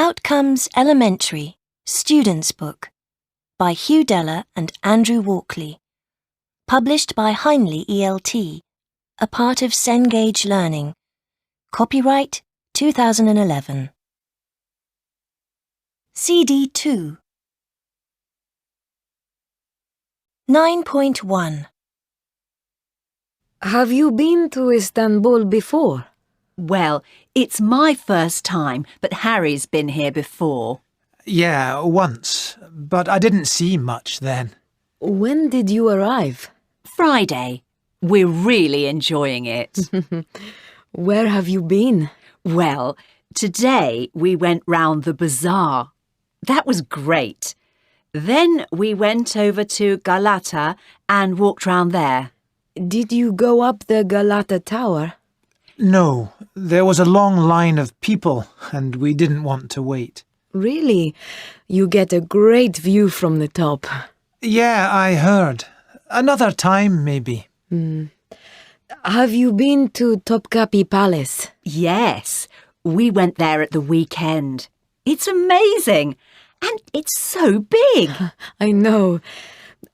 Out Comes Elementary, Students' Book by Hugh Deller and Andrew Walkley. Published by Heinley ELT, a part of Cengage Learning. Copyright 2011. CD2 9.1 Have you been to Istanbul before? Well, it's my first time, but Harry's been here before. Yeah, once, but I didn't see much then. When did you arrive? Friday. We're really enjoying it. Where have you been? Well, today we went round the bazaar. That was great. Then we went over to Galata and walked round there. Did you go up the Galata Tower? No, there was a long line of people and we didn't want to wait. Really? You get a great view from the top. Yeah, I heard. Another time, maybe. Have you been to Topkapi Palace? Yes, we went there at the weekend. It's amazing. And it's so big. I know.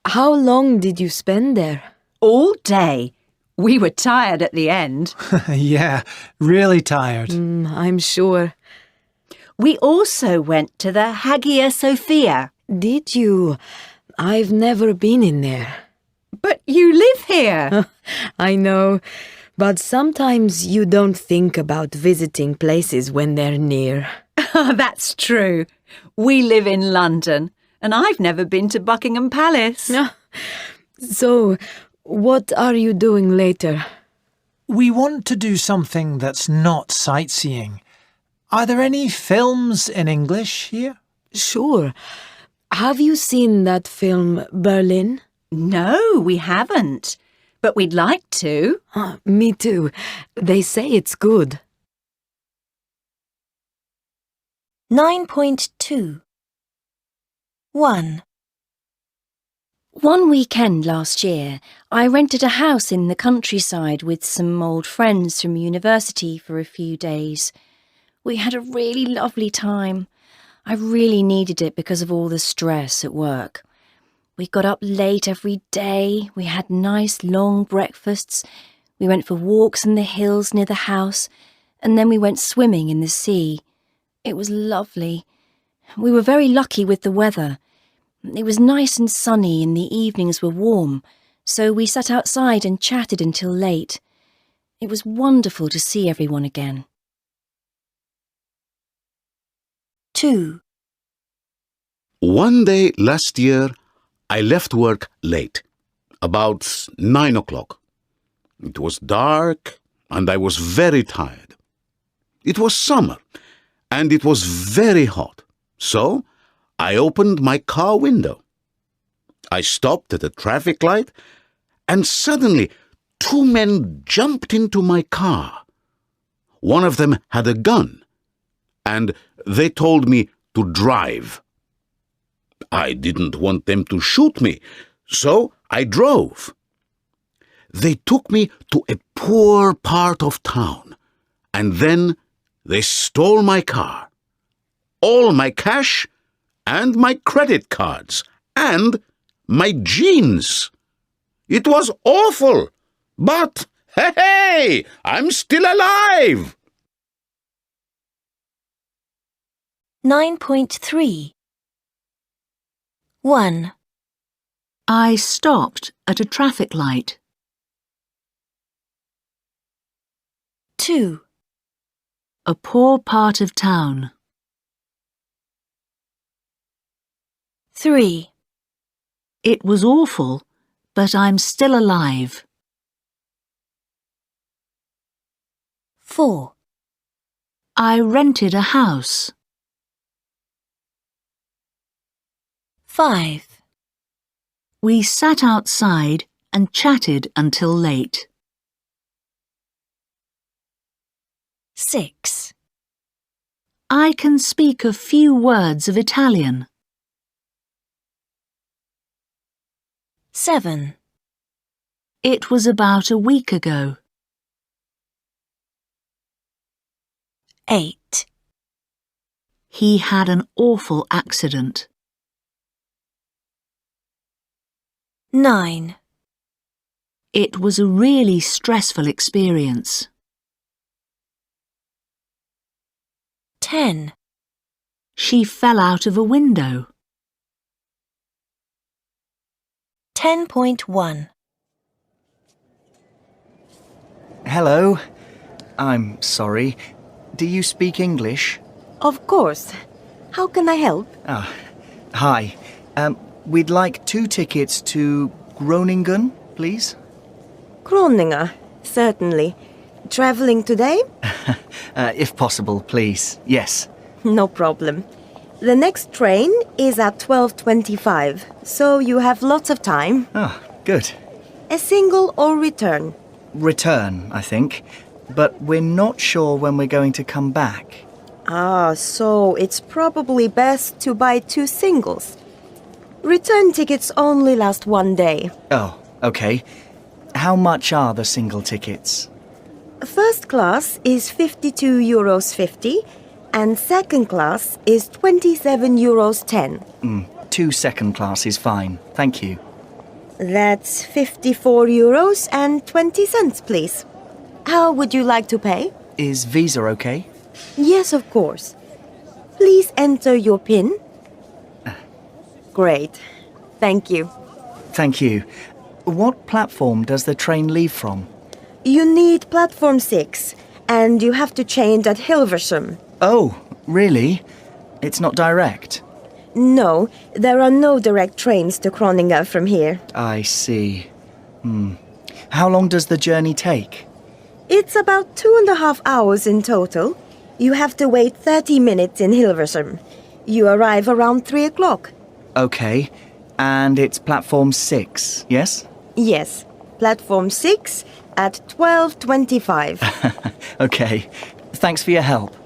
How long did you spend there? All day. We were tired at the end. Yeah, really tired. I'm sure. We also went to the Hagia Sophia. Did you? I've never been in there. But you live here. I know, but sometimes you don't think about visiting places when they're near. That's true. We live in London, and I've never been to Buckingham Palace. So, what are you doing later? We want to do something that's not sightseeing. Are there any films in English here? Sure. Have you seen that film Berlin? No, we haven't. But we'd like to. Me too. They say it's good. 9.2 1. One weekend last year, I rented a house in the countryside with some old friends from university for a few days. We had a really lovely time. I really needed it because of all the stress at work. We got up late every day, we had nice long breakfasts, we went for walks in the hills near the house, and then we went swimming in the sea. It was lovely. We were very lucky with the weather. It was nice and sunny and the evenings were warm, so we sat outside and chatted until late. It was wonderful to see everyone again. 2. One day last year, I left work late, about 9 o'clock. It was dark and I was very tired. It was summer and it was very hot, so I opened my car window. I stopped at a traffic light and suddenly 2 men jumped into my car. One of them had a gun and they told me to drive. I didn't want them to shoot me, so I drove. They took me to a poor part of town, and then they stole my car, all my cash, and my credit cards, and my jeans. It was awful, but hey, I'm still alive! 9.3 1. I stopped at a traffic light. 2. A poor part of town. 3. It was awful, but I'm still alive. 4. I rented a house. 5. We sat outside and chatted until late. 6. I can speak a few words of Italian. 7. It was about a week ago. 8. He had an awful accident. 9, It was a really stressful experience. 10, She fell out of a window. 10.1. Hello. I'm sorry. Do you speak English? Of course. How can I help? Hi. We'd like 2 tickets to Groningen, please. Groningen, certainly. Traveling today? If possible, please. Yes. No problem. The next train is at 12:25, so you have lots of time. Oh, good. A single or return? Return, I think. But we're not sure when we're going to come back. So it's probably best to buy 2 singles. Return tickets only last 1 day. Oh, okay. How much are the single tickets? First class is €52.50 and second class is €27.10. 2 second class is fine. Thank you. That's €54.20, please. How would you like to pay? Is Visa okay? Yes, of course. Please enter your PIN. Great. Thank you. Thank you. What platform does the train leave from? You need platform 6, and you have to change at Hilversum. Oh, really? It's not direct? No, there are no direct trains to Groningen from here. I see. How long does the journey take? It's about 2.5 hours in total. You have to wait 30 minutes in Hilversum. You arrive around 3 o'clock. Okay. And it's platform 6, yes? Yes, platform 6 at 12:25. Okay. Thanks for your help.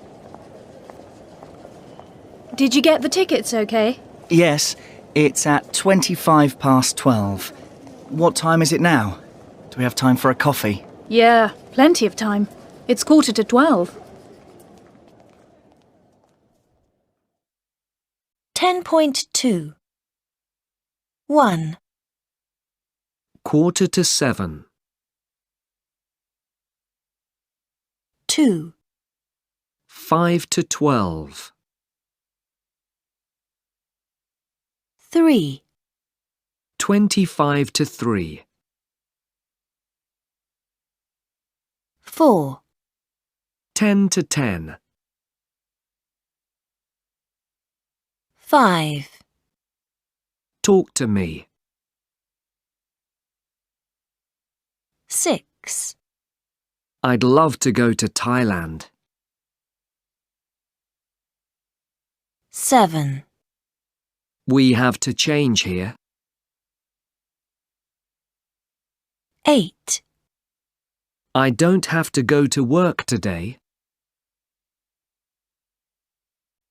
Did you get the tickets okay? Yes, it's at 12:25. What time is it now? Do we have time for a coffee? Yeah, plenty of time. It's 11:45. 10.2. 1, 7:15. 2, 5:12. 3, 3:25. 4, 10:10. 5, Talk to me. 6, I'd love to go to Thailand. 7, We have to change here. 8, I don't have to go to work today.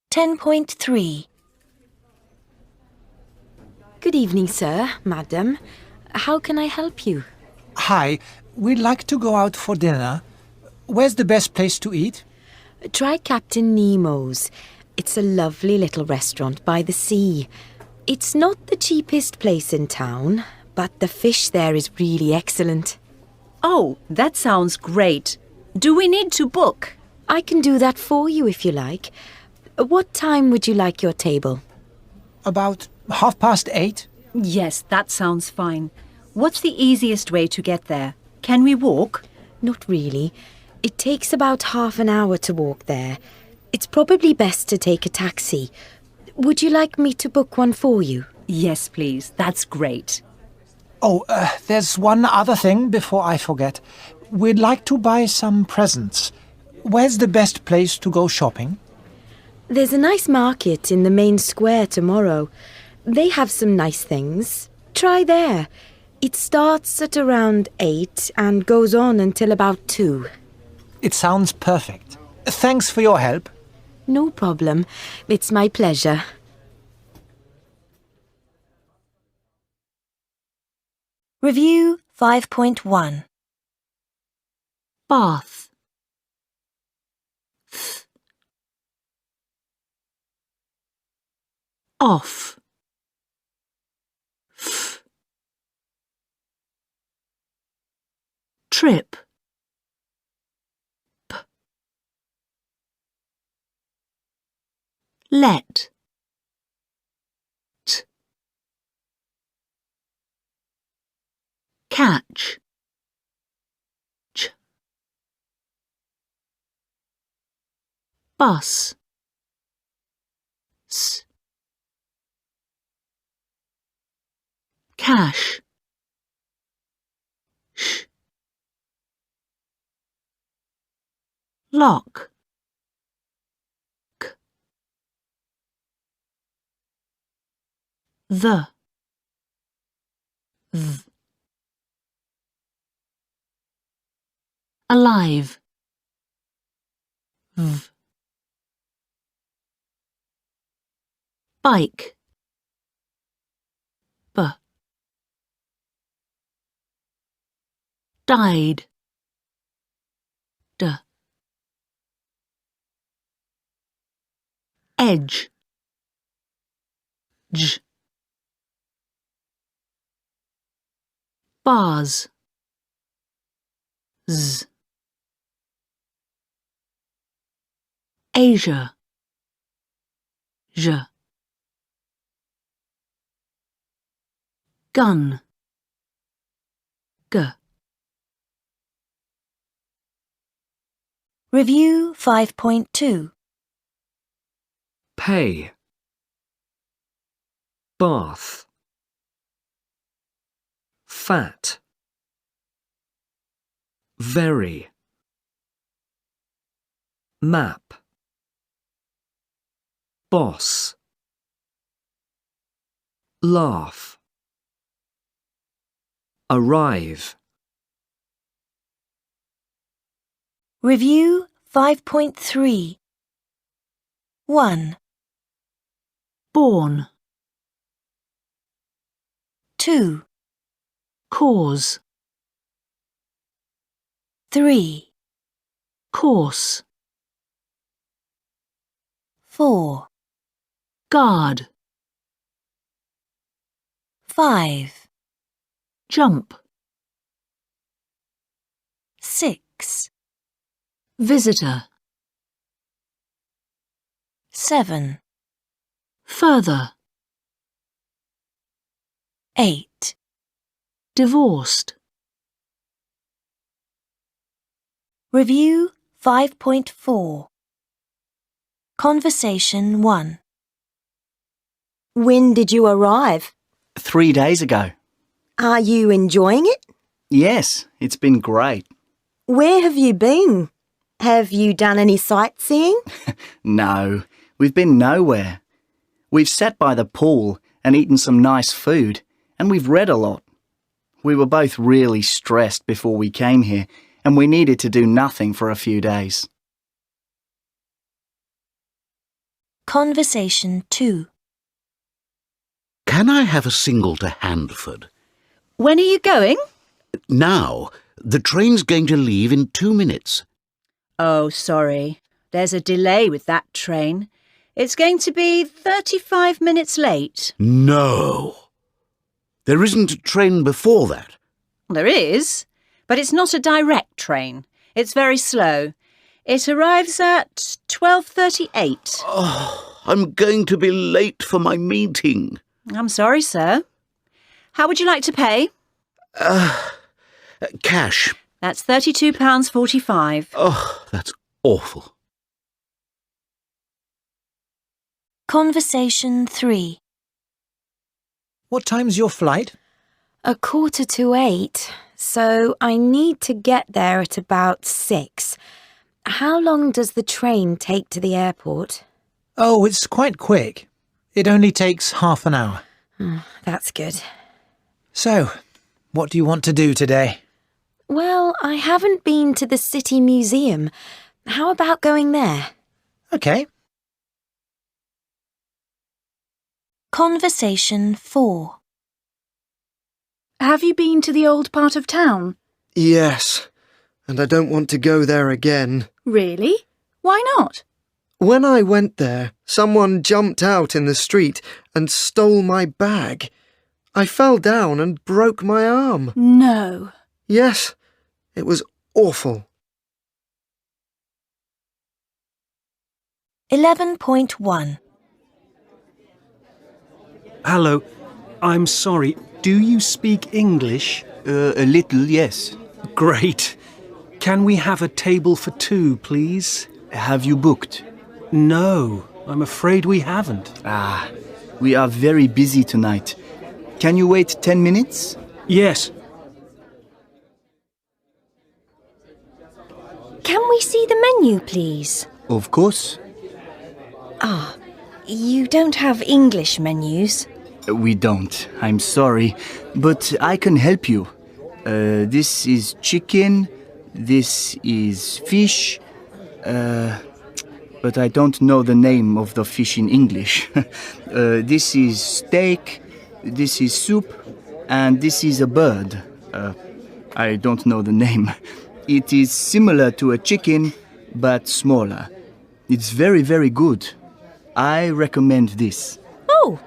10.3. Good evening, sir, madam. How can I help you? Hi, we'd like to go out for dinner. Where's the best place to eat? Try Captain Nemo's. It's a lovely little restaurant by the sea. It's not the cheapest place in town, but the fish there is really excellent. Oh, that sounds great. Do we need to book? I can do that for you if you like. What time would you like your table? About 8:30? Yes, that sounds fine. What's the easiest way to get there? Can we walk? Not really. It takes about half an hour to walk there. It's probably best to take a taxi. Would you like me to book one for you? Yes, please. That's great. Oh, there's one other thing before I forget. We'd like to buy some presents. Where's the best place to go shopping? There's a nice market in the main square tomorrow. They have some nice things. Try there. It starts at around 8 and goes on until about 2. It sounds perfect. Thanks for your help. No problem. It's my pleasure. Review 5.1. Bath. off. F. Trip. P. Let. T. Catch. Ch. Bus. S. Cash. Sh. Lock. K. The. Th. Alive. V. Bike. B. Died. D. Edge. J. Bars. Z. Asia. J. Gun. G. Review 5.2. Pay. Bath. Fat. Very. Map. Boss. Laugh. Arrive. Review 5.3. 1, Born. 2, Cause. 3, Course. 4, Guard. 5, Jump. 6, Visitor. 7, Further. 8. Divorced. Review 5.4. Conversation 1. When did you arrive? 3 days ago. Are you enjoying it? Yes, it's been great. Where have you been? Have you done any sightseeing? No, we've been nowhere. We've sat by the pool and eaten some nice food, and we've read a lot. We were both really stressed before we came here, and we needed to do nothing for a few days. Conversation 2. Can I have a single to Handford? When are you going? Now. The train's going to leave in 2 minutes. Oh, sorry. There's a delay with that train. It's going to be 35 minutes late. No. There isn't a train before that. There is, but it's not a direct train. It's very slow. It arrives at 12:38. Oh, I'm going to be late for my meeting. I'm sorry, sir. How would you like to pay? Cash. That's £32.45. Oh, that's awful. Conversation 3. What time's your flight? 8:15, so I need to get there at about 6. How long does the train take to the airport? Oh, it's quite quick. It only takes half an hour. That's good. So, what do you want to do today? Well, I haven't been to the City Museum. How about going there? Okay. Conversation 4. Have you been to the old part of town? Yes, and I don't want to go there again. Really? Why not? When I went there, Someone jumped out in the street and stole my bag. I fell down and broke my arm. No. Yes, it was awful. 11.1. Hello, I'm sorry. Do you speak English? A little, yes. Great. Can we have a table for two, please? Have you booked? No, I'm afraid we haven't. We are very busy tonight. Can you wait 10 minutes? Yes. Can we see the menu, please? Of course. You don't have English menus. We don't. I'm sorry. But I can help you. This is chicken. This is fish. But I don't know the name of the fish in English. This is steak. This is soup. And this is a bird. I don't know the name. It is similar to a chicken, but smaller. It's very, very good. I recommend this. Oh,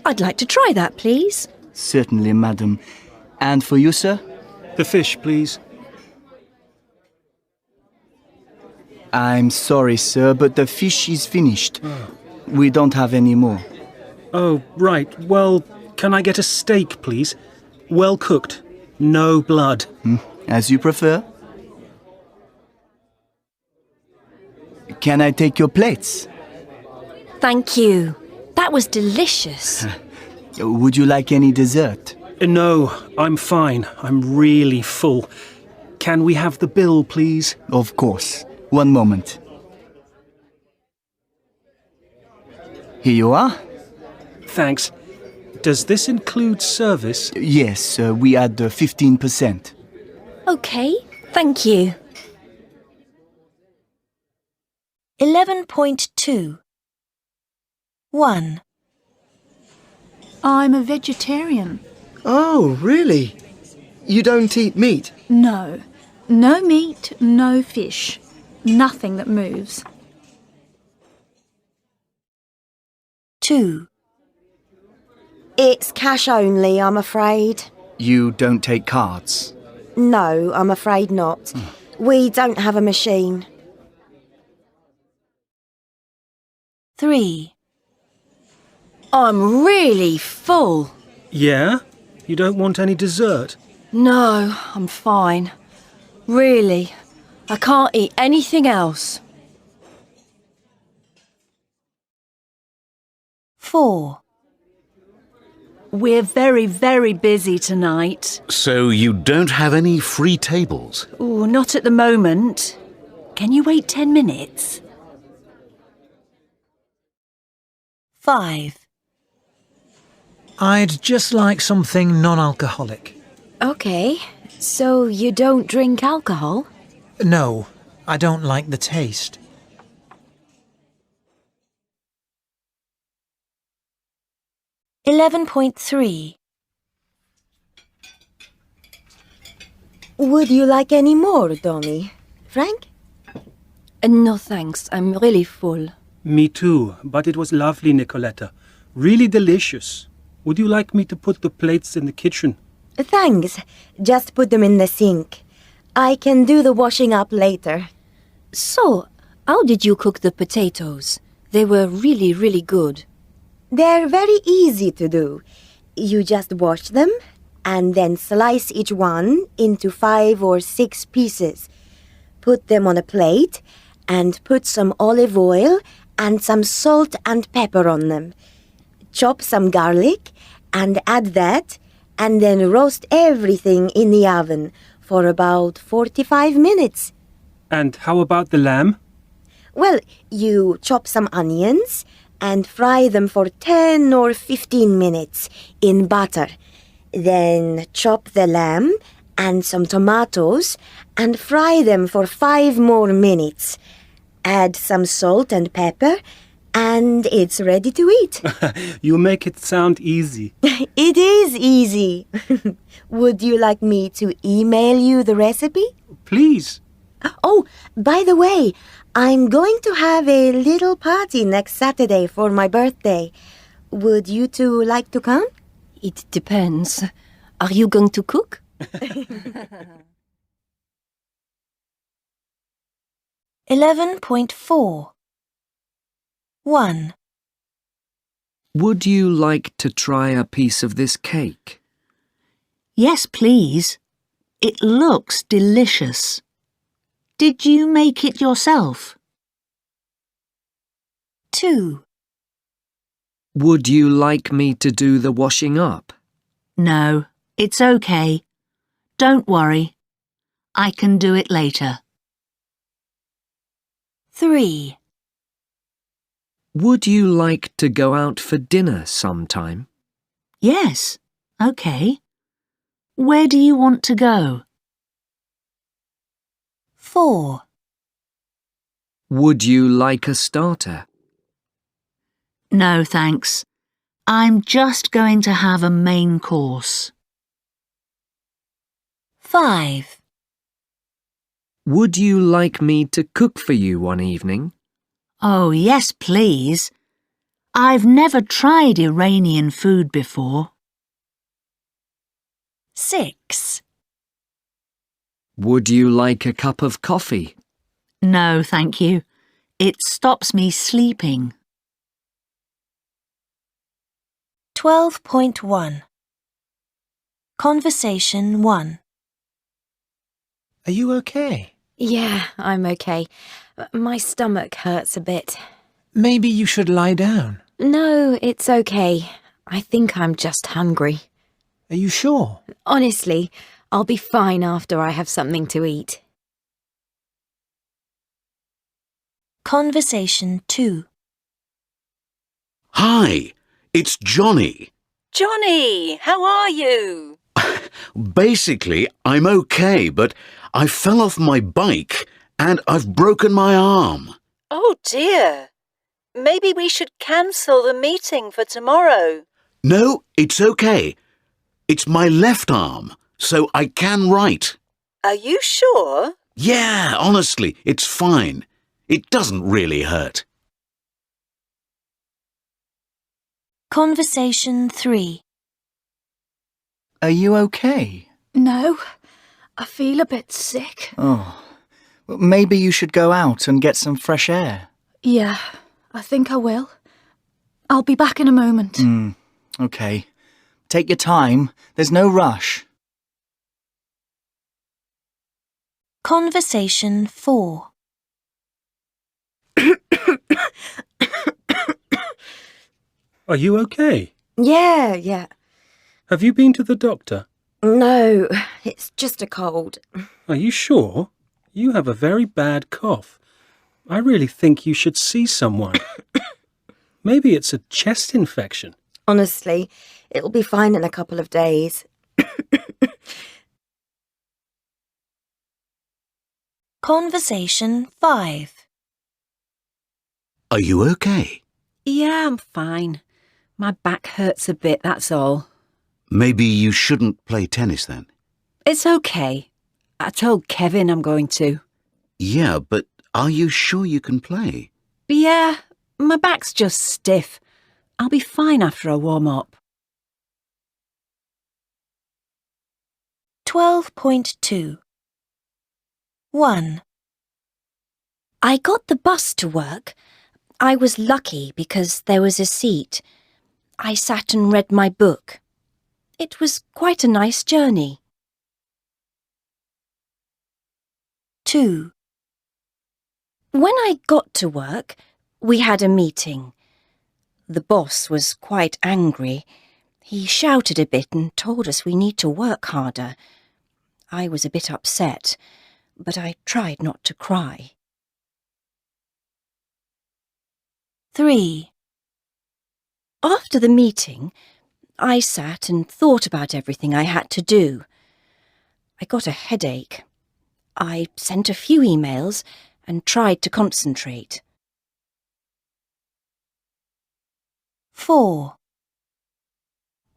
I'd like to try that, please. Certainly, madam. And for you, sir? The fish, please. I'm sorry, sir, but the fish is finished. We don't have any more. Oh, right. Well, can I get a steak, please? Well cooked. No blood. As you prefer. Can I take your plates? Thank you. That was delicious. Would you like any dessert? No, I'm fine. I'm really full. Can we have the bill, please? Of course. One moment. Here you are. Thanks. Does this include service? Yes, we add 15%. Okay, thank you. 11.2. 1. I'm a vegetarian. Oh, really? You don't eat meat? No. No meat, no fish. Nothing that moves. 2. It's cash only, I'm afraid. You don't take cards? No, I'm afraid not. We don't have a machine. 3. I'm really full. Yeah? You don't want any dessert? No, I'm fine. Really, I can't eat anything else. 4. We're very, very busy tonight. So you don't have any free tables? Oh, not at the moment. Can you wait 10 minutes? 5. I'd just like something non-alcoholic. Okay, so you don't drink alcohol? No, I don't like the taste. 11.3. Would you like any more, Tommy? Frank? No thanks, I'm really full. Me too, but it was lovely, Nicoletta. Really delicious. Would you like me to put the plates in the kitchen? Thanks. Just put them in the sink. I can do the washing up later. So, how did you cook the potatoes? They were really, really good. They're very easy to do. You just wash them and then slice each one into 5 or 6 pieces. Put them on a plate and put some olive oil and some salt and pepper on them. Chop some garlic and add that, and then roast everything in the oven for about 45 minutes. And how about the lamb? Well, you chop some onions and fry them for 10 or 15 minutes in butter. Then chop the lamb and some tomatoes and fry them for 5 more minutes. Add some salt and pepper, and it's ready to eat. You make it sound easy. It is easy. Would you like me to email you the recipe? Please. Oh, by the way, I'm going to have a little party next Saturday for my birthday. Would you two like to come? It depends. Are you going to cook? 11.4 1. Would you like to try a piece of this cake? Yes, please. It looks delicious. Did you make it yourself? 2. Would you like me to do the washing up? No, it's okay. Don't worry. I can do it later. 3. Would you like to go out for dinner sometime? Yes, okay. Where do you want to go? 4. Would you like a starter? No, thanks. I'm just going to have a main course. 5. Would you like me to cook for you one evening? Oh, yes, please. I've never tried Iranian food before. 6. Would you like a cup of coffee? No, thank you. It stops me sleeping. 12.1 Conversation 1. Are you okay? Yeah, I'm okay. My stomach hurts a bit. Maybe you should lie down. No, it's okay. I think I'm just hungry. Are you sure? Honestly, I'll be fine after I have something to eat. Conversation 2. Hi, it's Johnny. Johnny, how are you? Basically, I'm okay, but I fell off my bike and I've broken my arm. Oh dear. Maybe we should cancel the meeting for tomorrow. No, it's okay. It's my left arm, so I can write. Are you sure? Yeah, honestly, it's fine. It doesn't really hurt. Conversation 3. Are you okay? No, I feel a bit sick. Oh, well, maybe you should go out and get some fresh air. Yeah, I think I will. I'll be back in a moment. Okay. Take your time. There's no rush. Conversation 4. Are you okay? Yeah. Have you been to the doctor? No, it's just a cold. Are you sure? You have a very bad cough. I really think you should see someone. Maybe it's a chest infection. Honestly, it'll be fine in a couple of days. Conversation 5. Are you okay? Yeah, I'm fine. My back hurts a bit, that's all. Maybe you shouldn't play tennis then. It's okay. I told Kevin I'm going to. Yeah, but are you sure you can play? Yeah, my back's just stiff. I'll be fine after I warm up. 12.2 1. I got the bus to work. I was lucky because there was a seat. I sat and read my book. It was quite a nice journey. 2. When I got to work, we had a meeting. The boss was quite angry. He shouted a bit and told us we need to work harder. I was a bit upset, but I tried not to cry. 3. After the meeting, I sat and thought about everything I had to do. I got a headache. I sent a few emails and tried to concentrate. 4.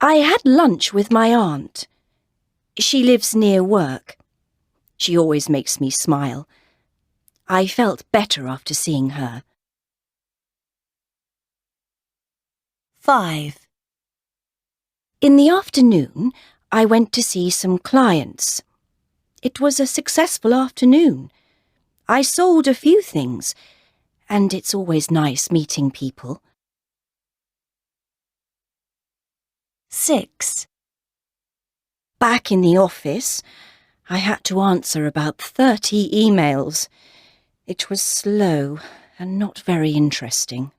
I had lunch with my aunt. She lives near work. She always makes me smile. I felt better after seeing her. 5. In the afternoon, I went to see some clients. It was a successful afternoon. I sold a few things, and it's always nice meeting people. 6. Back in the office, I had to answer about 30 emails. It was slow and not very interesting.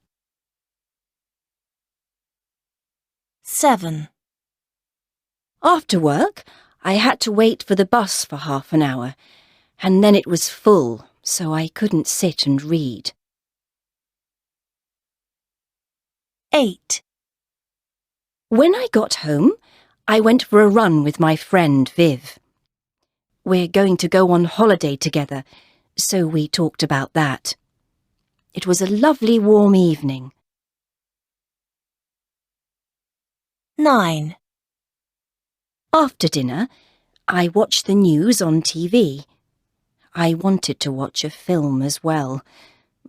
7. After work, I had to wait for the bus for half an hour, and then it was full, so I couldn't sit and read. 8. When I got home, I went for a run with my friend Viv. We're going to go on holiday together, so we talked about that. It was a lovely warm evening. 9. After dinner, I watched the news on TV. I wanted to watch a film as well,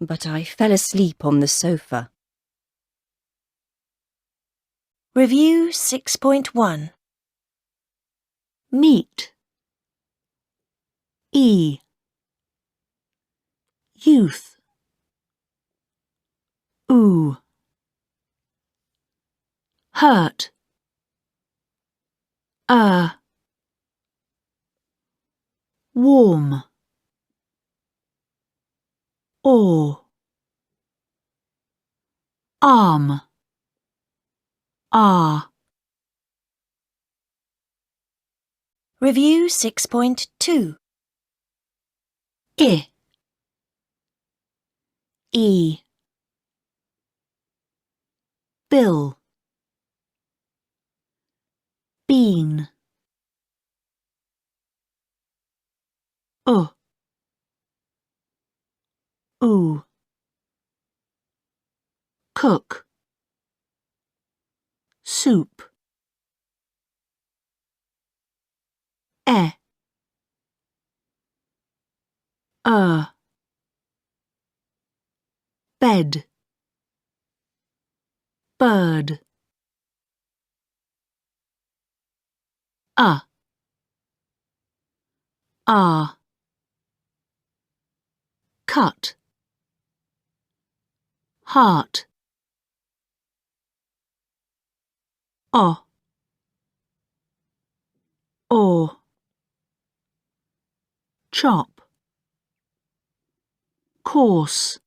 but I fell asleep on the sofa. Review 6.1. Meet. E. Youth. Ooh. Hurt. Warm. Or. Arm. Ah. Review 6.2. I. E. Bill. Bean. Ooh. Cook. Soup. Bed. Bird. Cut. Heart. Or. Chop. Course.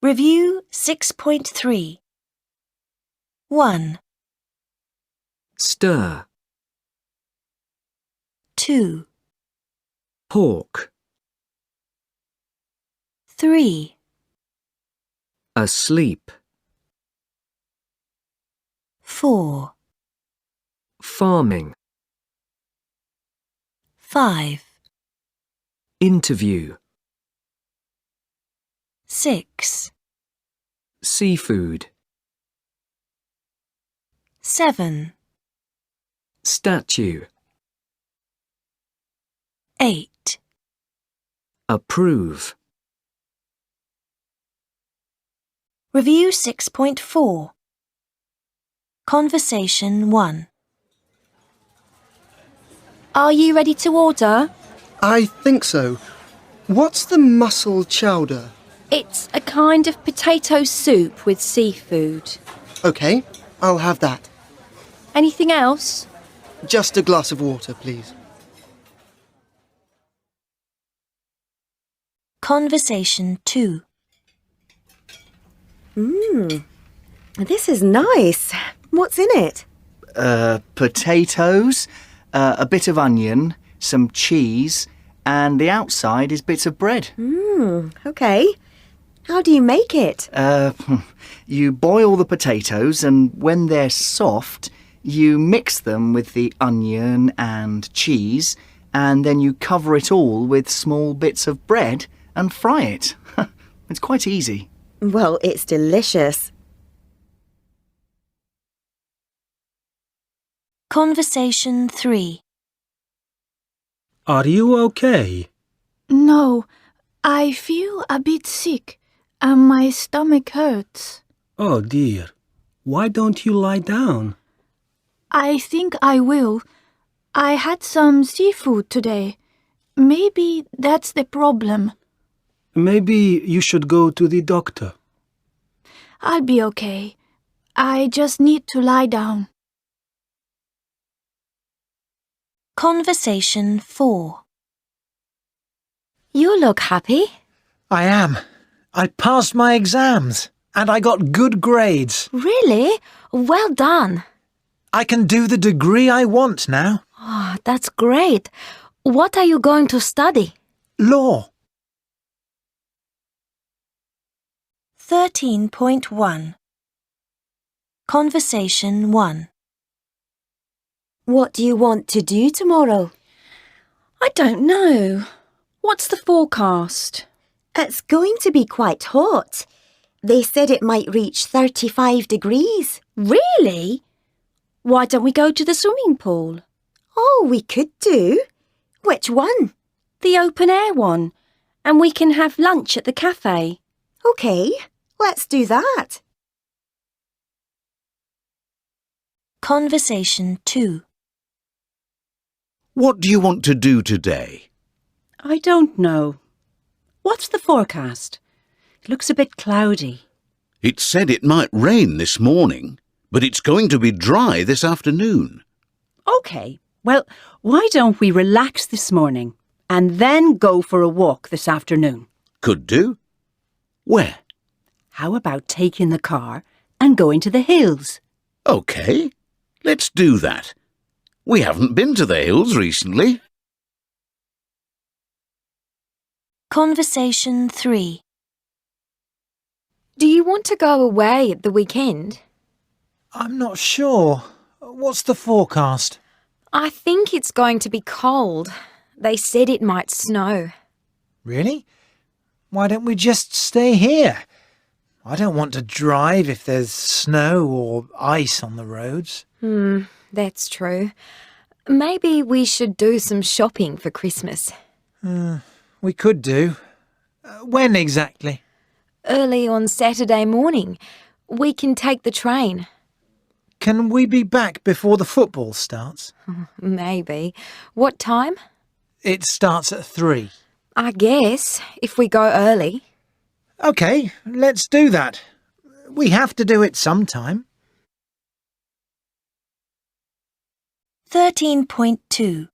Review 6.3. 1. Stir. 2. Pork. 3. Asleep. 4. Farming. 5. Interview. 6. Seafood. 7. Statue. 8. Approve. Review 6.4. Conversation 1. Are you ready to order? I think so. What's the mussel chowder? It's a kind of potato soup with seafood. OK, I'll have that. Anything else? Just a glass of water, please. Conversation 2. This is nice. What's in it? Potatoes, a bit of onion, some cheese, and the outside is bits of bread. OK. How do you make it? You boil the potatoes, and when they're soft, you mix them with the onion and cheese, and then you cover it all with small bits of bread and fry it. It's quite easy. Well, it's delicious. Conversation 3. Are you okay? No, I feel a bit sick and my stomach hurts. Oh dear. Why don't you lie down? I think I will. I had some seafood today. Maybe that's the problem. Maybe you should go to the doctor. I'll be okay. I just need to lie down. Conversation 4. You look happy. I am. I passed my exams and I got good grades. Really? Well done. I can do the degree I want now. Oh, that's great. What are you going to study? Law. 13.1 Conversation 1. What do you want to do tomorrow? I don't know. What's the forecast? It's going to be quite hot. They said it might reach 35 degrees. Really? Why don't we go to the swimming pool? Oh, we could do. Which one? The open air one. And we can have lunch at the cafe. OK, let's do that. Conversation 2. What do you want to do today? I don't know. What's the forecast? It looks a bit cloudy. It said it might rain this morning, but it's going to be dry this afternoon. OK, well, why don't we relax this morning and then go for a walk this afternoon? Could do. Where? How about taking the car and going to the hills? OK, let's do that. We haven't been to the hills recently. Conversation 3. Do you want to go away at the weekend? I'm not sure. What's the forecast? I think it's going to be cold. They said it might snow. Really? Why don't we just stay here? I don't want to drive if there's snow or ice on the roads. That's true. Maybe we should do some shopping for Christmas. We could do. When exactly? Early on Saturday morning. We can take the train. Can we be back before the football starts? Maybe. What time? It starts at 3. I guess, if we go early. OK, let's do that. We have to do it sometime. 13.2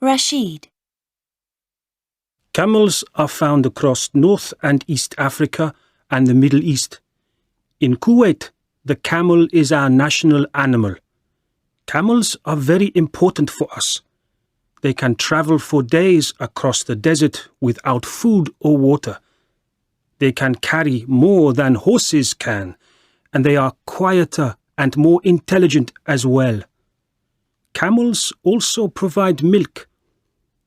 Rashid. Camels are found across North and East Africa and the Middle East. In Kuwait, the camel is our national animal. Camels are very important for us. They can travel for days across the desert without food or water. They can carry more than horses can, and they are quieter and more intelligent as well. Camels also provide milk.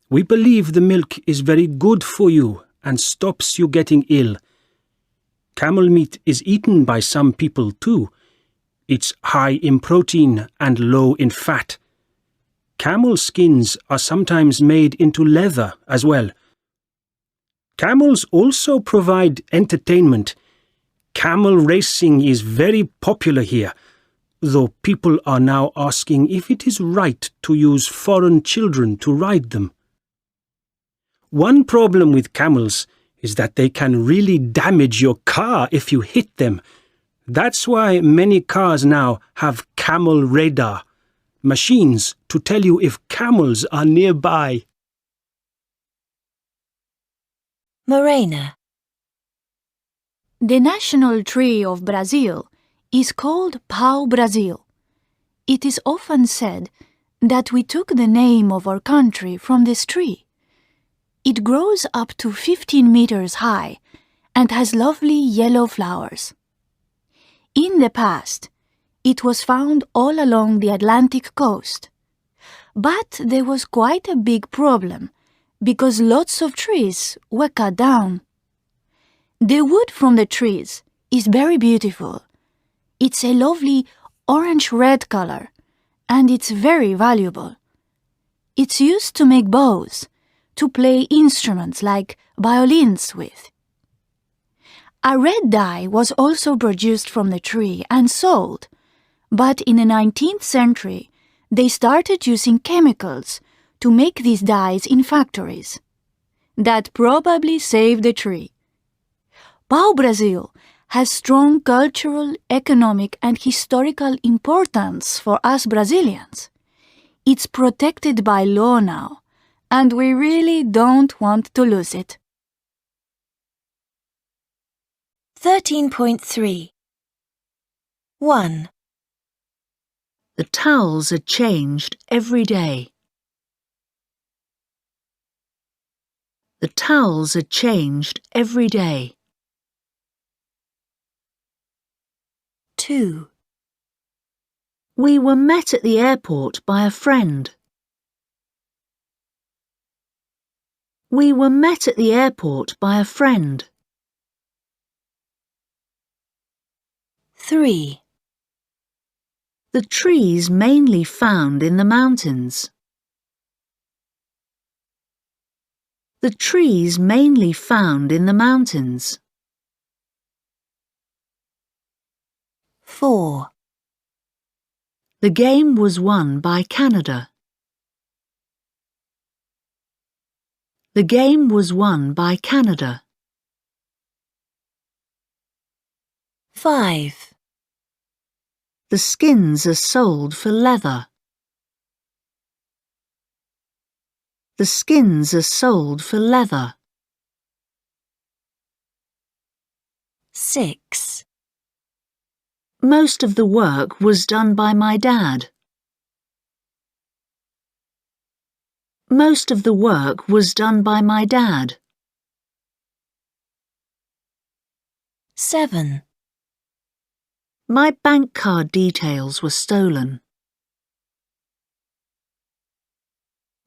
We believe the milk is very good for you and stops you getting ill. Camel meat is eaten by some people too. It's high in protein and low in fat. Camel skins are sometimes made into leather as well. Camels also provide entertainment. Camel racing is very popular here, though people are now asking if it is right to use foreign children to ride them. One problem with camels is that they can really damage your car if you hit them. That's why many cars now have camel radar, machines to tell you if camels are nearby. Morena. The national tree of Brazil is called pau-brasil. It is often said that we took the name of our country from this tree. It grows up to 15 meters high and has lovely yellow flowers. In the past, it was found all along the Atlantic coast. But there was quite a big problem because lots of trees were cut down. The wood from the trees is very beautiful. It's a lovely orange-red color, and it's very valuable. It's used to make bows, to play instruments like violins with. A red dye was also produced from the tree and sold, but in the 19th century they started using chemicals to make these dyes in factories. That probably saved the tree. Pau-Brasil has strong cultural, economic and historical importance for us Brazilians. It's protected by law now, and we really don't want to lose it. 13.3 1. The towels are changed every day. The towels are changed every day. 2. We were met at the airport by a friend. We were met at the airport by a friend. 3. The trees mainly found in the mountains. The trees mainly found in the mountains. 4. The game was won by Canada. The game was won by Canada. 5. The skins are sold for leather. The skins are sold for leather. 6. Most of the work was done by my dad. Most of the work was done by my dad. 7. My bank card details were stolen.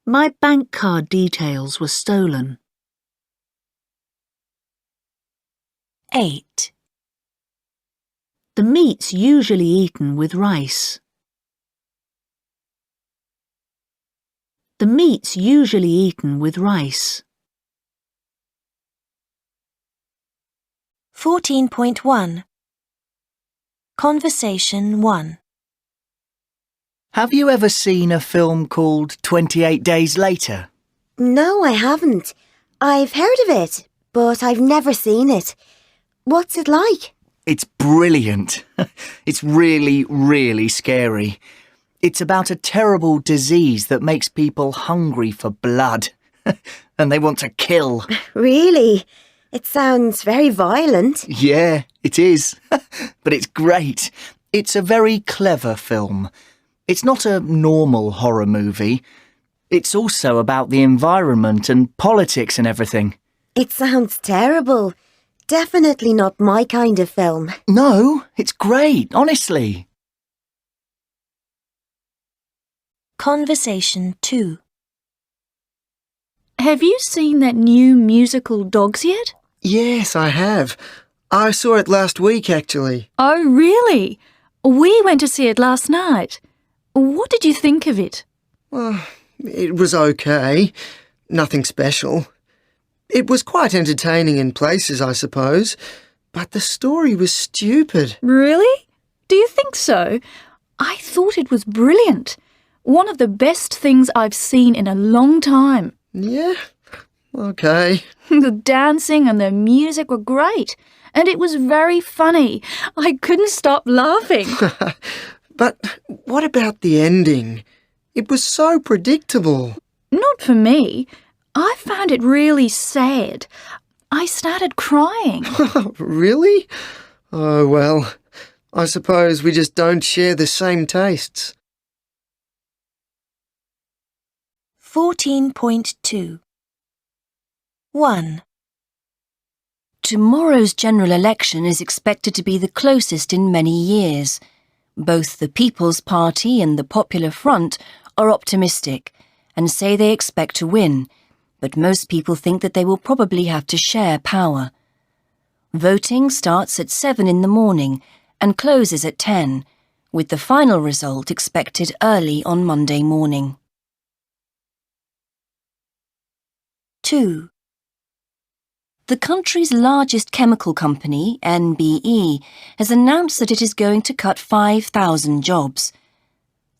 My bank card details were stolen. 8. The meat's usually eaten with rice. The meat's usually eaten with rice. 14.1 Conversation 1. Have you ever seen a film called 28 Days Later? No, I haven't. I've heard of it, but I've never seen it. What's it like? It's brilliant. It's really, really scary. It's about a terrible disease that makes people hungry for blood. And they want to kill. Really? It sounds very violent. Yeah, it is. But it's great. It's a very clever film. It's not a normal horror movie. It's also about the environment and politics and everything. It sounds terrible. Definitely not my kind of film. No, it's great, honestly. Conversation 2. Have you seen that new musical Dogs yet? Yes, I have. I saw it last week, actually. Oh, really? We went to see it last night. What did you think of it? Well, it was okay. Nothing special. It was quite entertaining in places, I suppose, but the story was stupid. Really? Do you think so? I thought it was brilliant. One of the best things I've seen in a long time. Yeah, okay. The dancing and the music were great, and it was very funny. I couldn't stop laughing. But what about the ending? It was so predictable. Not for me. I found it really sad. I started crying. Really? Oh, well, I suppose we just don't share the same tastes. 14.2 1. Tomorrow's general election is expected to be the closest in many years. Both the People's Party and the Popular Front are optimistic and say they expect to win, but most people think that they will probably have to share power. Voting starts at 7 in the morning and closes at 10, with the final result expected early on Monday morning. 2. The country's largest chemical company, NBE, has announced that it is going to cut 5,000 jobs.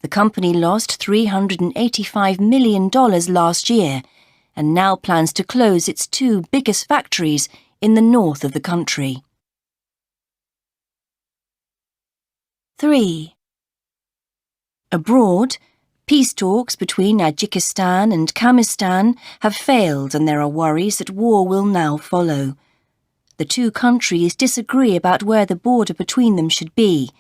The company lost $385 million last year and now plans to close its 2 biggest factories in the north of the country. 3. Abroad, peace talks between Tajikistan and Kyrgyzstan have failed and there are worries that war will now follow. The 2 countries disagree about where the border between them should be.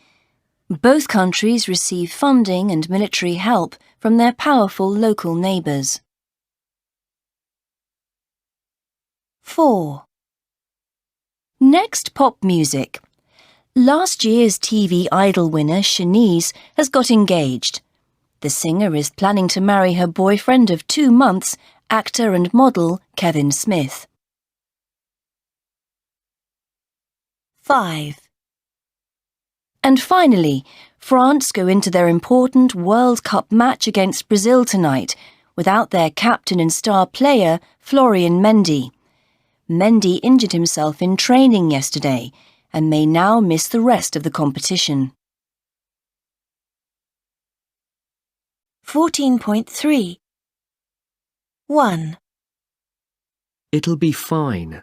Both countries receive funding and military help from their powerful local neighbours. 4. Next, pop music. Last year's TV Idol winner Shanice has got engaged. The singer is planning to marry her boyfriend of 2 months, actor and model Kevin Smith. 5. And finally, France go into their important World Cup match against Brazil tonight without their captain and star player Florian Mendy. Mendy injured himself in training yesterday and may now miss the rest of the competition. 14.3. 1. It'll be fine.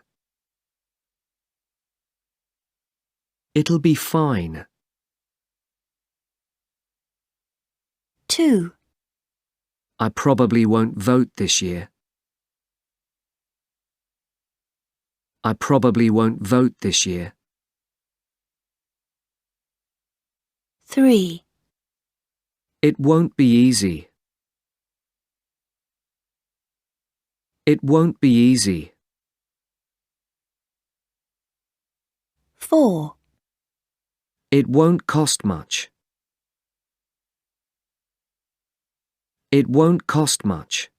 It'll be fine. 2. I probably won't vote this year. I probably won't vote this year. 3. It won't be easy. It won't be easy. 4. It won't cost much. It won't cost much.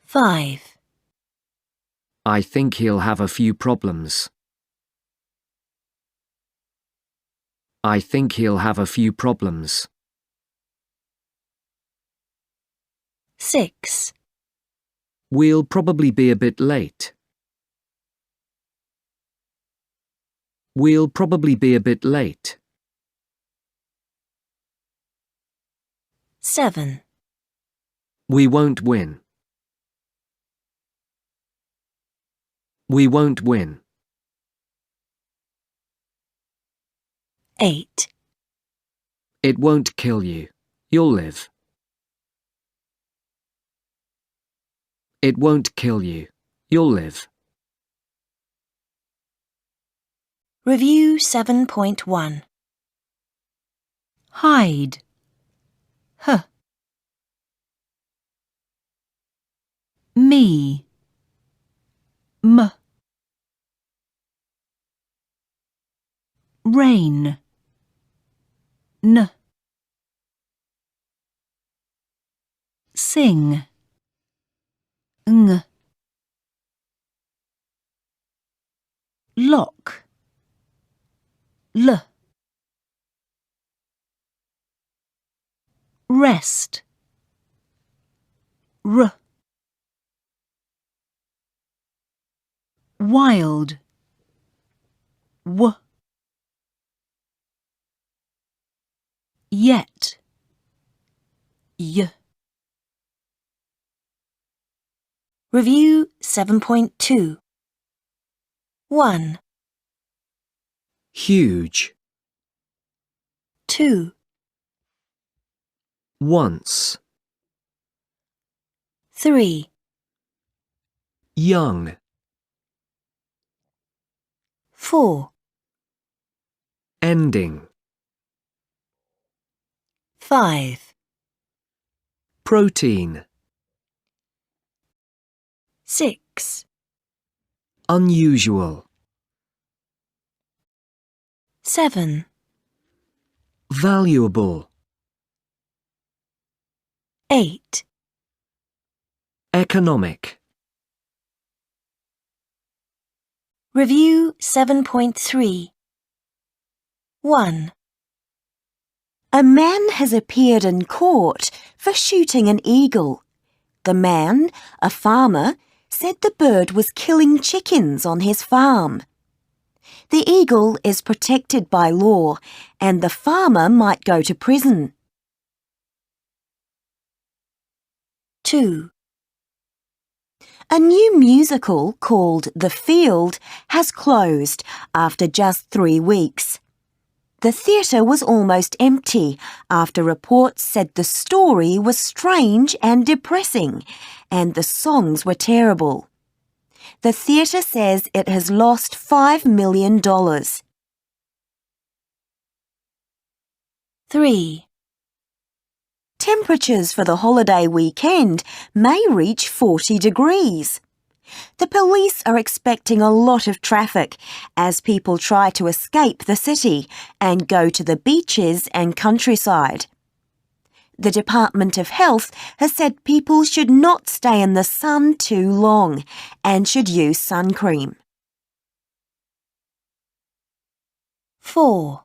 5. I think he'll have a few problems. I think he'll have a few problems. 6. We'll probably be a bit late. We'll probably be a bit late. 7. We won't win. We won't win. 8. It won't kill you. You'll live. It won't kill you. You'll live. Review 7.1. Hide. Huh. Me. M. Rain. N. Sing. Ng. Lock. L. Rest. R. Wild. W. Yet. Y. Review 7.2. 1. Huge. 2. Once. 3. Young. 4. Ending. 5. Protein. 6. Unusual. 7. Valuable. 8. Economic. Review 7.3. 1. A man has appeared in court for shooting an eagle. The man, a farmer, said the bird was killing chickens on his farm. The eagle is protected by law, and the farmer might go to prison. 2. A new musical called The Field has closed after just 3 weeks. The theatre was almost empty after reports said the story was strange and depressing, and the songs were terrible. The theatre says it has lost $5 million. 3. Temperatures for the holiday weekend may reach 40 degrees. The police are expecting a lot of traffic as people try to escape the city and go to the beaches and countryside. The Department of Health has said people should not stay in the sun too long and should use sun cream. 4.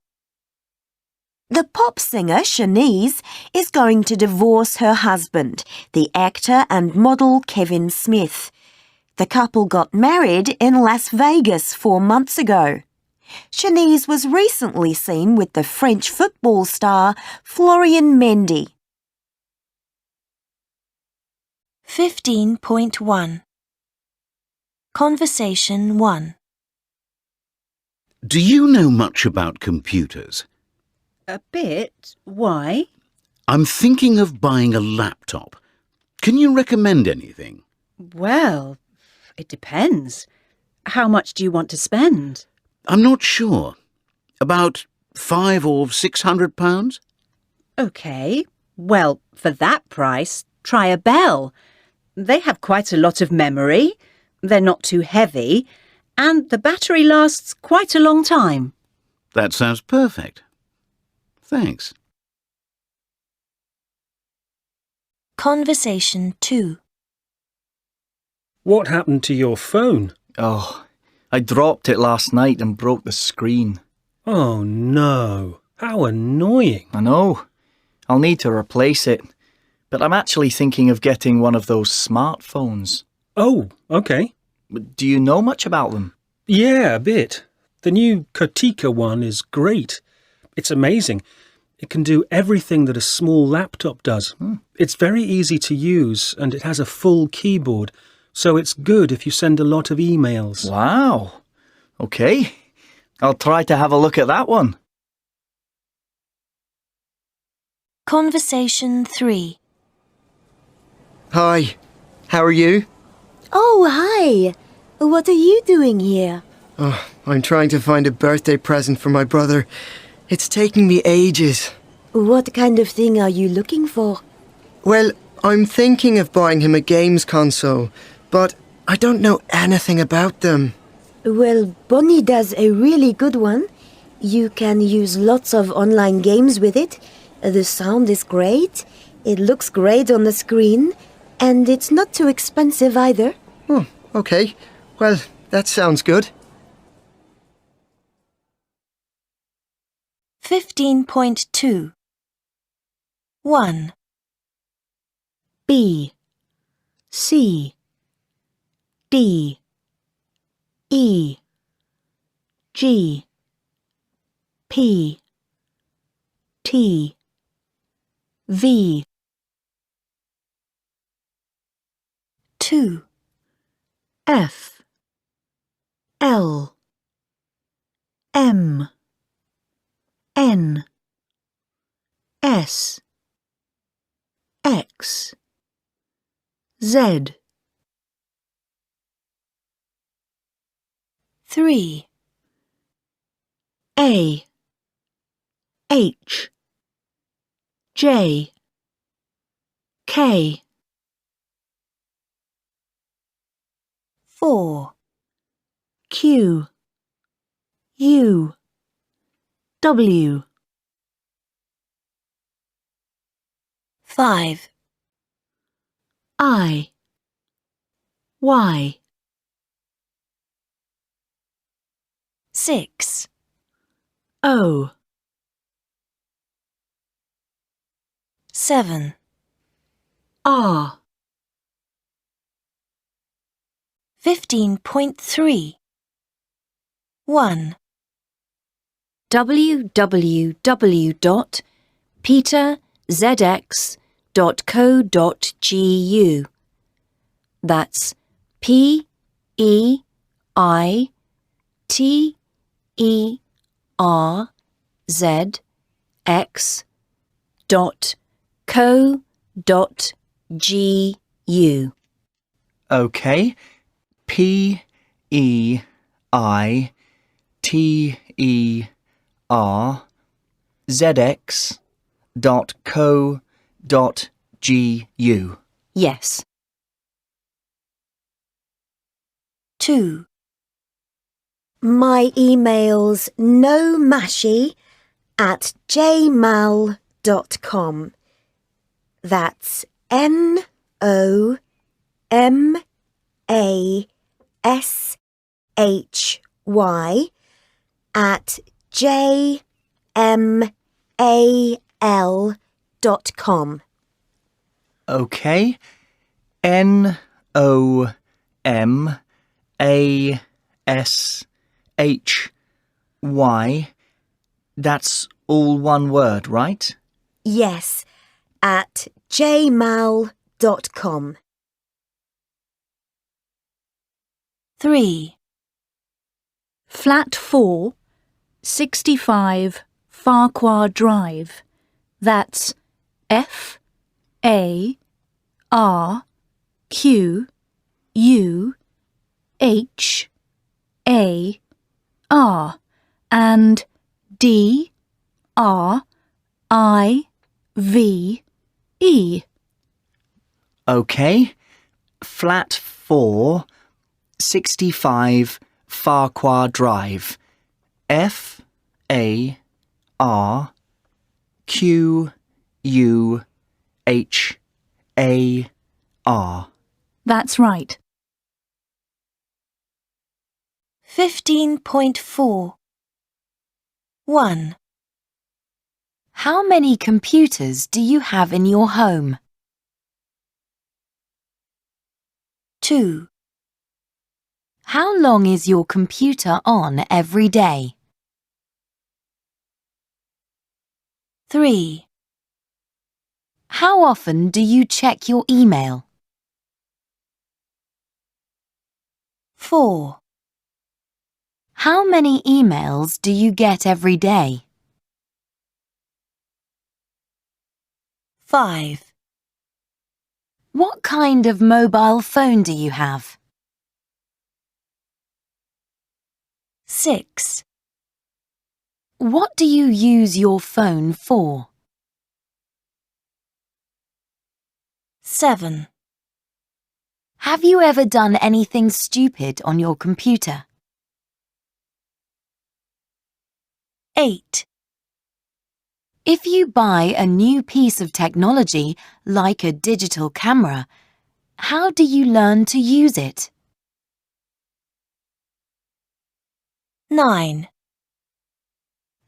The pop singer Shanice is going to divorce her husband, the actor and model Kevin Smith. The couple got married in Las Vegas 4 months ago. Shanice was recently seen with the French football star Florian Mendy. 15.1 Conversation 1. Do you know much about computers? A bit. Why? I'm thinking of buying a laptop. Can you recommend anything? Well, it depends. How much do you want to spend? I'm not sure. About £500 or £600? OK. Well, for that price, try a Bell. They have quite a lot of memory. They're not too heavy. And the battery lasts quite a long time. That sounds perfect. Thanks. Conversation 2. What happened to your phone? Oh, I dropped it last night and broke the screen. Oh no, how annoying. I know. I'll need to replace it. But I'm actually thinking of getting one of those smartphones. Oh, okay. Do you know much about them? Yeah, a bit. The new Kotika one is great. It's amazing. It can do everything that a small laptop does. It's very easy to use and it has a full keyboard, so it's good if you send a lot of emails. Wow. OK. I'll try to have a look at that one. Conversation 3. Hi, how are you? Oh, hi. What are you doing here? Oh, I'm trying to find a birthday present for my brother. It's taking me ages. What kind of thing are you looking for? Well, I'm thinking of buying him a games console, but I don't know anything about them. Well, Bonnie does a really good one. You can use lots of online games with it. The sound is great. It looks great on the screen. And it's not too expensive either. Oh, okay. Well, that sounds good. 15.2 1. B, C, D, E, G, P, T, V. 2. F, L, M, N, S, X, Z. 3. A, H, J, K. 4. Q, U, W. 5. I, Y. 6. O. 7. R. 15.3 1. www.peterzx.co.gu. That's PEITERZX.co.gu. OK. PEITERZX.co.gu. Yes. 2. My email's nomashy@gmail.com. That's NOMASHY@gmail.com. OK. NOMASHY. That's all one word, right? Yes, at gmail.com. 3. Flat 4, 65 Farquhar Drive. That's FARQUHAR and DRIVE. OK. Flat 4, 65 Farquhar Drive. FARQUHAR. That's right. 15.4 1. How many computers do you have in your home? 2. How long is your computer on every day? 3. How often do you check your email? 4. How many emails do you get every day? 5. What kind of mobile phone do you have? 6. What do you use your phone for? 7. Have you ever done anything stupid on your computer? 8. If you buy a new piece of technology, like a digital camera, how do you learn to use it? 9.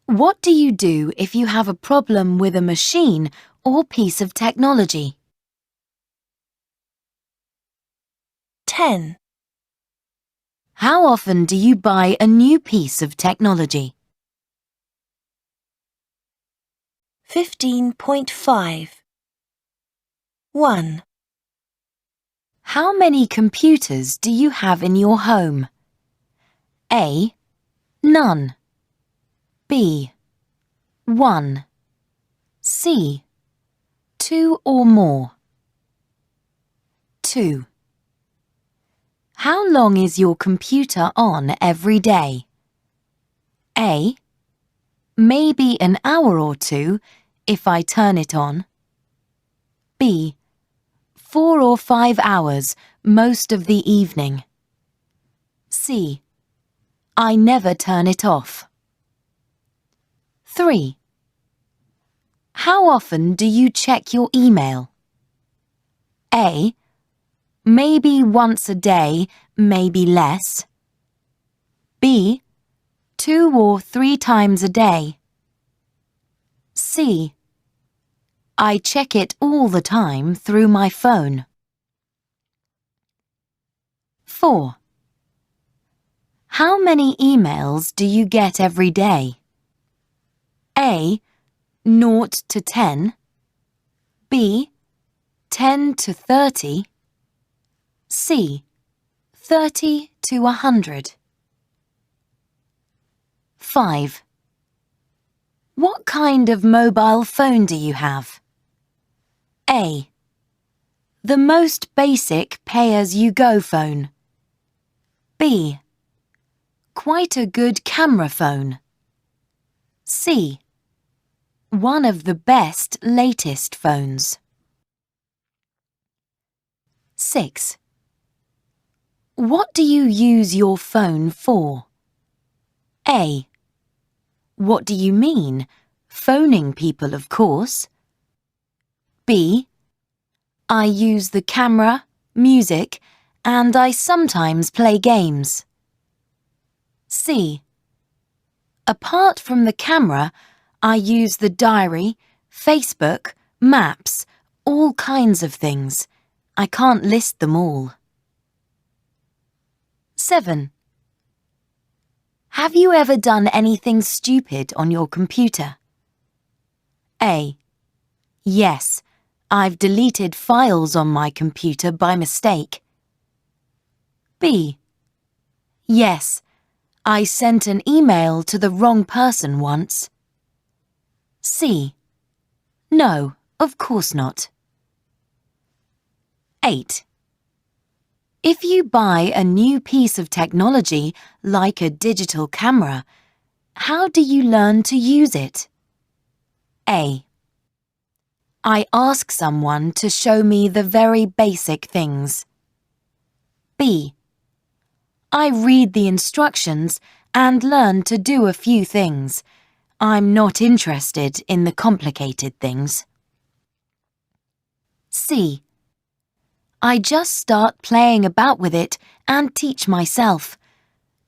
What do you do if you have a problem with a machine or piece of technology? 10. How often do you buy a new piece of technology? 15.5 1. How many computers do you have in your home? A. None. B. 1. C. 2 or more. 2. How long is your computer on every day? A. Maybe an hour or two if I turn it on. B. 4 or 5 hours most of the evening. C. I never turn it off. 3. How often do you check your email? A. Maybe once a day, maybe less. B. 2 or 3 times a day. C. I check it all the time through my phone. 4. How many emails do you get every day? A. 0 to 10. B. 10 to 30. C. 30 to 100. 5. What kind of mobile phone do you have? A. The most basic pay-as-you-go phone. B. Quite a good camera phone. C. One of the best latest phones. 6. What do you use your phone for? A. What do you mean? Phoning people, of course. B. I use the camera, music, and I sometimes play games. C. Apart from the camera, I use the diary, Facebook, maps, all kinds of things. I can't list them all. 7. Have you ever done anything stupid on your computer? A. Yes, I've deleted files on my computer by mistake. B. Yes, I sent an email to the wrong person once. C. No, of course not. 8. If you buy a new piece of technology, like a digital camera, how do you learn to use it? A. I ask someone to show me the very basic things. B. I read the instructions and learn to do a few things. I'm not interested in the complicated things. C. I just start playing about with it and teach myself.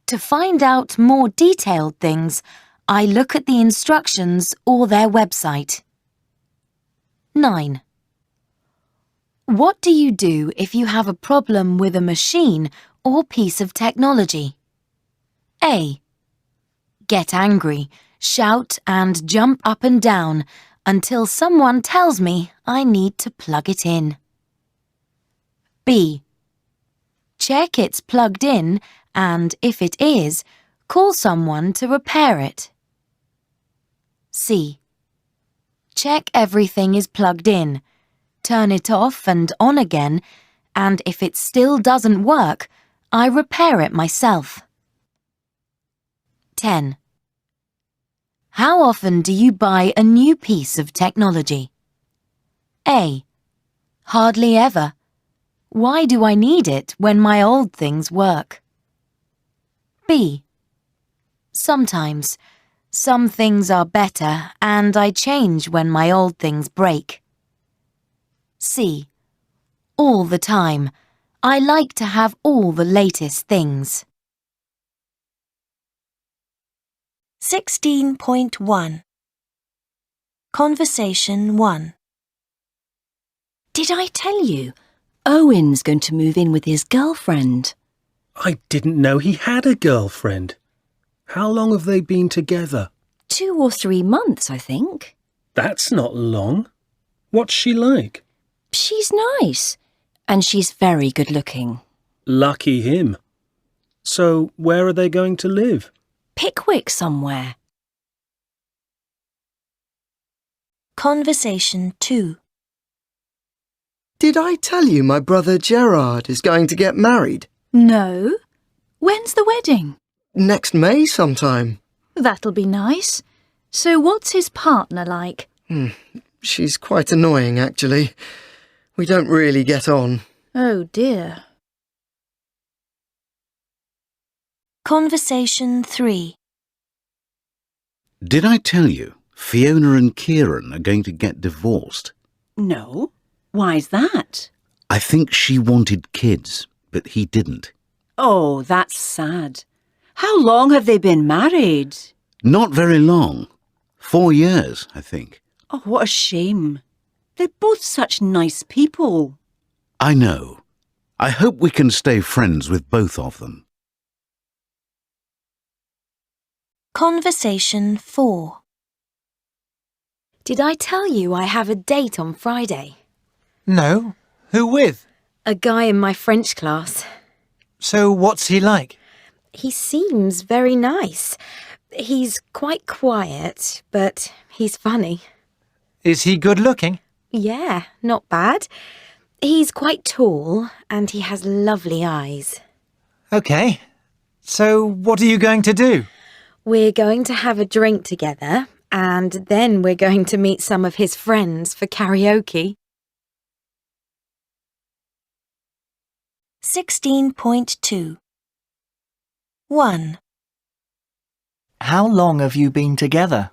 To find out more detailed things, I look at the instructions or their website. 9. What do you do if you have a problem with a machine or piece of technology? A. Get angry, shout and jump up and down until someone tells me I need to plug it in. B. Check it's plugged in and, if it is, call someone to repair it. C. Check everything is plugged in, turn it off and on again, and if it still doesn't work, I repair it myself. 10. How often do you buy a new piece of technology? A. Hardly ever. Why do I need it when my old things work? B. Sometimes. Some things are better and I change when my old things break. C. All the time. I like to have all the latest things. 16.1 Conversation 1. Did I tell you? Owen's going to move in with his girlfriend. I didn't know he had a girlfriend. How long have they been together? 2 or 3 months, I think. That's not long. What's she like? She's nice, and she's very good looking. Lucky him. So where are they going to live? Pickwick somewhere. Conversation 2. Did I tell you my brother Gerard is going to get married? No. When's the wedding? Next May sometime. That'll be nice. So what's his partner like? She's quite annoying, actually. We don't really get on. Oh dear. Conversation 3. Did I tell you Fiona and Kieran are going to get divorced? No. Why's that? I think she wanted kids, but he didn't. Oh, that's sad. How long have they been married? Not very long. 4 years, I think. Oh, what a shame. They're both such nice people. I know. I hope we can stay friends with both of them. Conversation 4. Did I tell you I have a date on Friday? No? Who with? A guy in my French class. So what's he like? He seems very nice. He's quite quiet, but he's funny. Is he good looking? Yeah, not bad. He's quite tall and he has lovely eyes. OK. So what are you going to do? We're going to have a drink together and then we're going to meet some of his friends for karaoke. 16.2. 1, How long have you been together?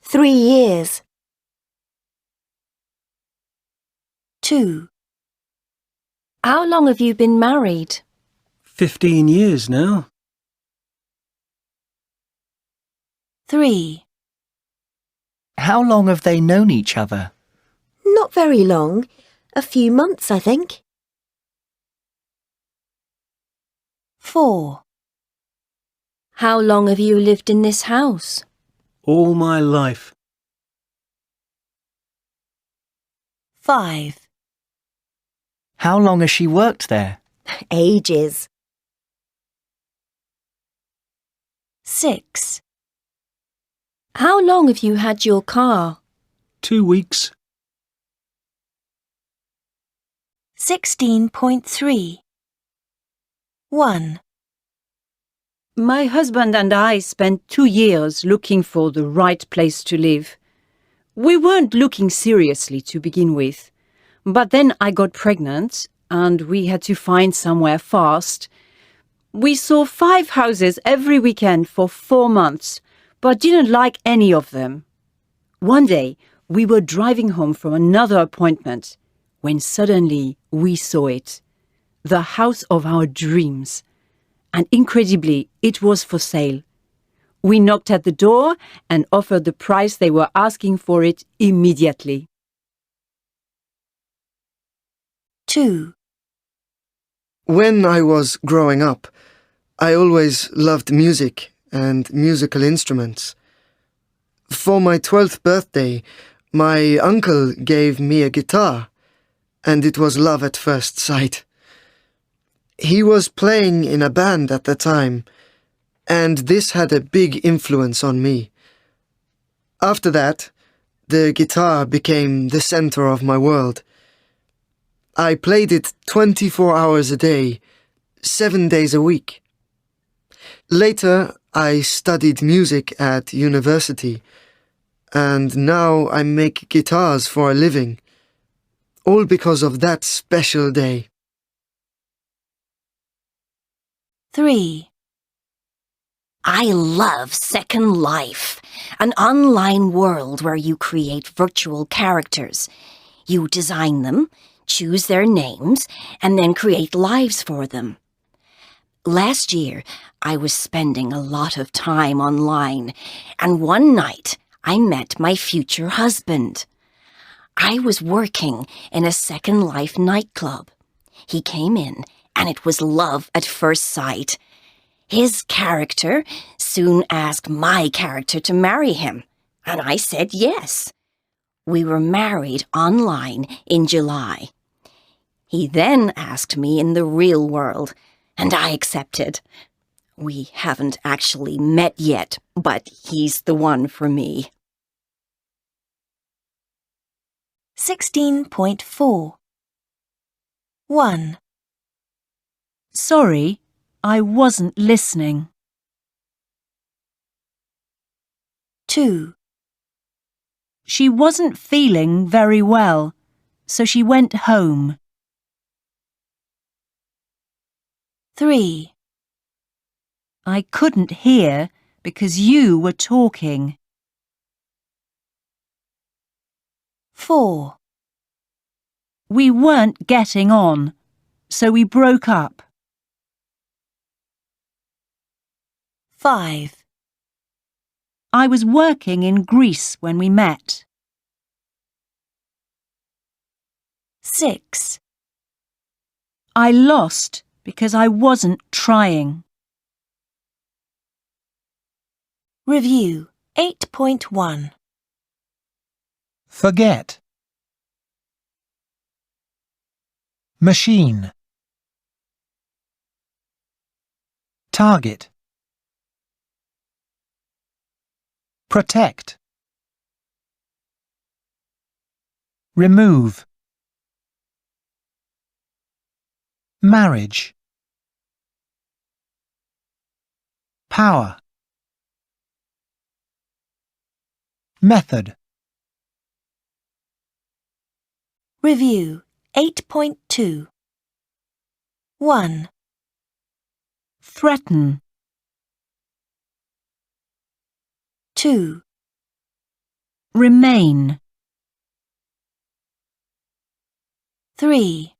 3 years. 2, How long have you been married? 15 years now. 3, How long have they known each other? Not very long. A few months, I think. 4, How long have you lived in this house? All my life. 5, How long has she worked there? Ages. 6, How long have you had your car? 2 weeks. 16.3. 1, My husband and I spent 2 years looking for the right place to live. We weren't looking seriously to begin with, but then I got pregnant and we had to find somewhere fast. We saw 5 houses every weekend for 4 months, but didn't like any of them. One day, we were driving home from another appointment when suddenly we saw it. The house of our dreams. And incredibly, it was for sale. We knocked at the door and offered the price they were asking for it immediately. 2, When I was growing up, I always loved music and musical instruments. For my 12th birthday, my uncle gave me a guitar, and it was love at first sight. He was playing in a band at the time, and this had a big influence on me. After that, the guitar became the center of my world. I played it 24 hours a day, 7 days a week. Later, I studied music at university, and now I make guitars for a living, all because of that special day. 3, I love Second Life, an online world where you create virtual characters. You design them, choose their names, and then create lives for them. Last year, I was spending a lot of time online, and one night I met my future husband. I was working in a Second Life nightclub. He came in, and it was love at first sight. His character soon asked my character to marry him, and I said yes. We were married online in July. He then asked me in the real world, and I accepted. We haven't actually met yet, but he's the one for me. 16.4. 1, Sorry, I wasn't listening. 2, She wasn't feeling very well, so she went home. 3, I couldn't hear because you were talking. 4, We weren't getting on, so we broke up. 5, I was working in Greece when we met. 6, I lost because I wasn't trying. Review 8.1. Forget. Machine. Target. Protect. Remove. Marriage. Power. Method. Review 8.2. 1. Threaten. 2. Remain. 3.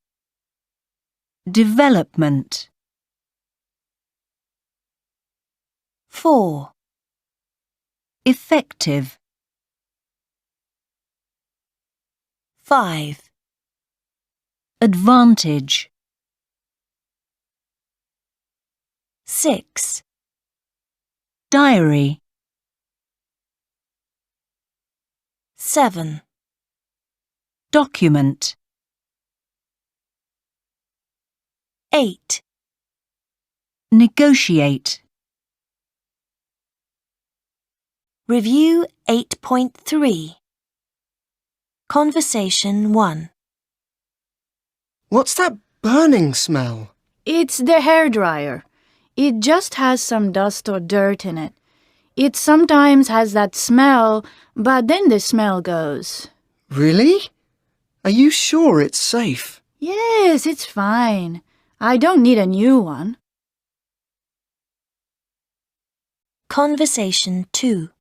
Development. 4. Effective. 5. Advantage. 6. Diary. 7. Document. 8. Negotiate. Review 8.3. Conversation 1. What's that burning smell? It's the hairdryer. It just has some dust or dirt in it. It sometimes has that smell, but then the smell goes. Really? Are you sure it's safe? Yes, it's fine. I don't need a new one. Conversation 2.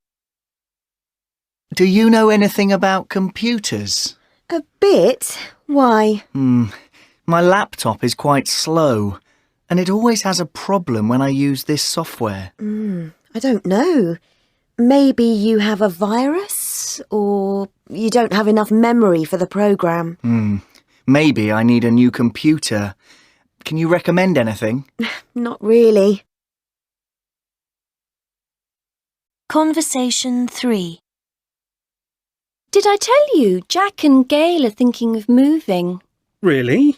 Do you know anything about computers? A bit. Why? My laptop is quite slow, and it always has a problem when I use this software. I don't know. Maybe you have a virus, or you don't have enough memory for the program. Maybe I need a new computer. Can you recommend anything? Not really. Conversation 3. Did I tell you Jack and Gail are thinking of moving? Really?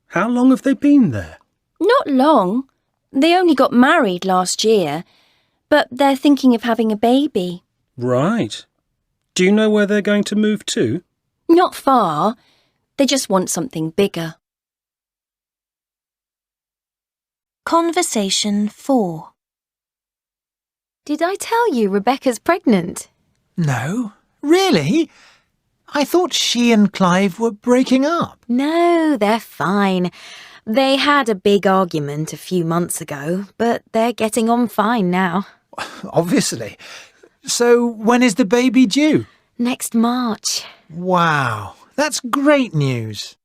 How long have they been there? Not long. They only got married last year, but they're thinking of having a baby. Right. Do you know where they're going to move to? Not far. They just want something bigger. Conversation 4. Did I tell you Rebecca's pregnant? No? Really? I thought she and Clive were breaking up. No, they're fine. They had a big argument a few months ago, but they're getting on fine now. Obviously. So when is the baby due? Next March. Wow, that's great news.